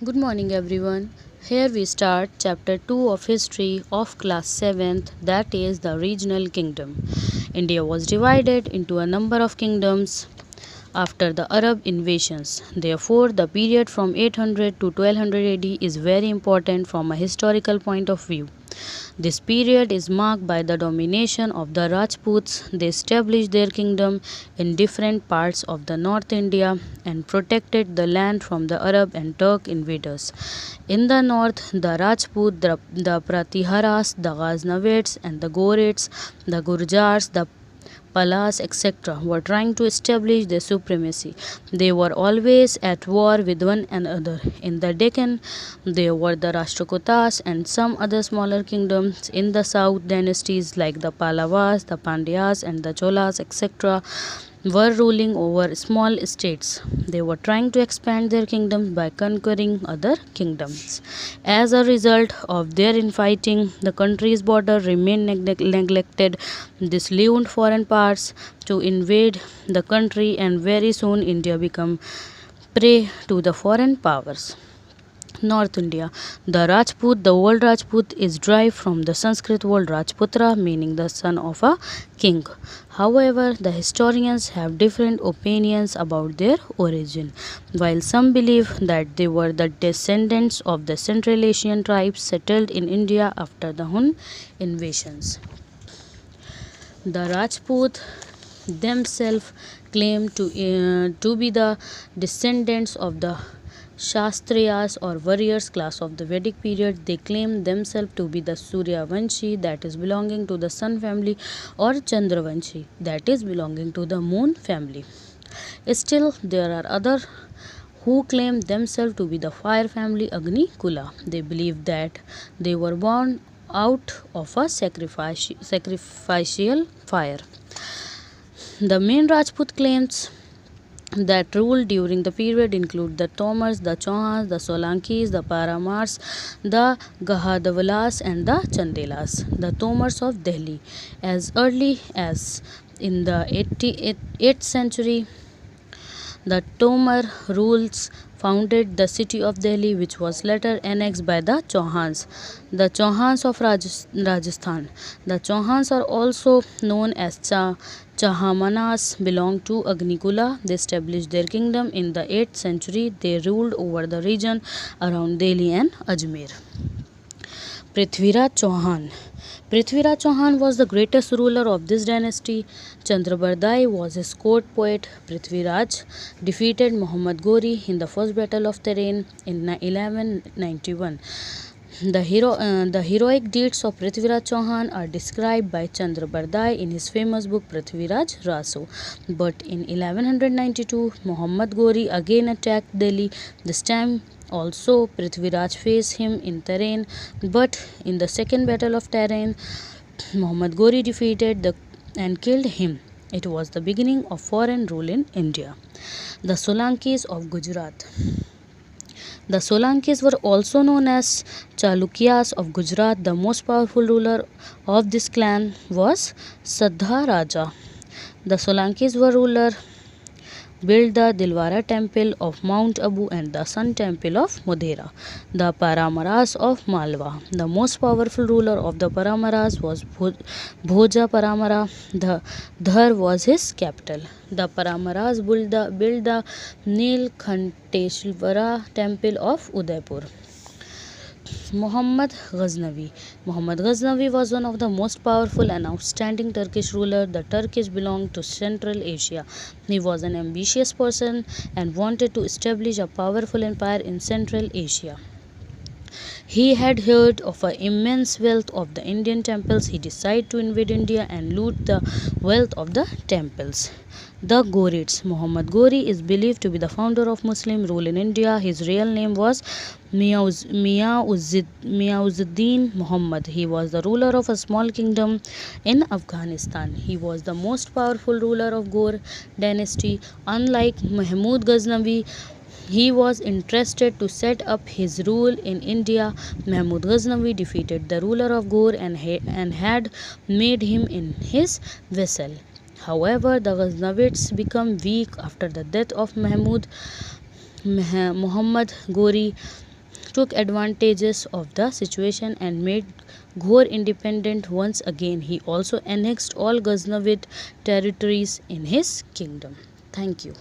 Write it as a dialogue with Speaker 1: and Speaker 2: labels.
Speaker 1: Good morning, everyone. Here we start chapter 2 of history of class 7th, that is the regional kingdom. India was divided into a number of kingdoms after the Arab invasions. Therefore, the period from 800 to 1200 AD is very important from a historical point of view. This period is marked by the domination of the Rajputs. They established their kingdom in different parts of the North India and protected the land from the Arab and Turk invaders. In the north, the Rajput, the Pratiharas, the Ghaznavids, and the Ghurids, the Gurjars, the Palas, etc., were trying to establish their supremacy. They were always at war with one another. In the Deccan, there were the Rashtrakutas and some other smaller kingdoms. In the south, dynasties like the Pallavas, the Pandyas, and the Cholas, etc., were ruling over small states. They were trying to expand their kingdoms by conquering other kingdoms. As a result of their infighting, the country's border remained neglected. This led foreign powers to invade the country, and very soon India became prey to the foreign powers. North India. The Rajput, the word Rajput is derived from the Sanskrit word Rajputra, meaning the son of a king. However, the historians have different opinions about their origin. While some believe that they were the descendants of the Central Asian tribes settled in India after the Hun invasions. The Rajput themselves claim to be the descendants of the Shastriyas or warriors class of the Vedic period. They claim themselves to be the Suryavanshi, that is belonging to the sun family, or Chandravanshi, that is belonging to the moon family. Still, there are other who claim themselves to be the fire family Agni Kula. They believe that they were born out of a sacrificial fire. The main Rajput claims that ruled during the period include the Tomars, the Chauhans, the Solankis, the Paramars, the Gahadwalas, and the Chandelas. The Tomars of Delhi. As early as in the 8th century, the Tomar rules founded the city of Delhi, which was later annexed by the Chauhans. The Chauhans of Rajasthan. The Chauhans are also known as Chahamanas, belong to Agnikula. They established their kingdom in the 8th century. They ruled over the region around Delhi and Ajmer. Prithviraj Chauhan. Prithviraj Chauhan was the greatest ruler of this dynasty. Chandrabardai was his court poet. Prithviraj defeated Muhammad Ghori in the first battle of Tarain in 1191. The heroic deeds of Prithviraj Chauhan are described by Chandrabardai in his famous book Prithviraj Raso. But in 1192, Muhammad Ghori again attacked Delhi. This time also Prithviraj faced him in Tarain, but in the second battle of Tarain, Muhammad Ghori defeated and killed him. It was the beginning of foreign rule in India. The Solankis of Gujarat. The Solankis were also known as Chalukyas of Gujarat. The most powerful ruler of this clan was Saddha Raja. The Solankis were ruler built the Dilwara temple of Mount Abu and the Sun temple of Modhera. The Paramaras of Malwa. The most powerful ruler of the Paramaras was Bhoja Paramara. The Dhar was his capital. The Paramaras built the Nilkanteshwara temple of Udaipur. Muhammad Ghaznavi. Muhammad Ghaznavi was one of the most powerful and outstanding Turkish ruler. The Turkish belonged to Central Asia. He was an ambitious person and wanted to establish a powerful empire in Central Asia. He had heard of the immense wealth of the Indian temples. He decided to invade India and loot the wealth of the temples. The Ghurids. Muhammad Ghori is believed to be the founder of Muslim rule in India. His real name was Miauzuddin Muhammad. He was the ruler of a small kingdom in Afghanistan. He was the most powerful ruler of Ghor dynasty. Unlike Mahmud Ghaznavi, he was interested to set up his rule in India. Mahmud Ghaznavi defeated the ruler of Ghor and had made him in his vassal. However, the Ghaznavids became weak after the death of Mahmud. Muhammad Ghori took advantages of the situation and made Ghor independent once again. He also annexed all Ghaznavid territories in his kingdom. Thank you.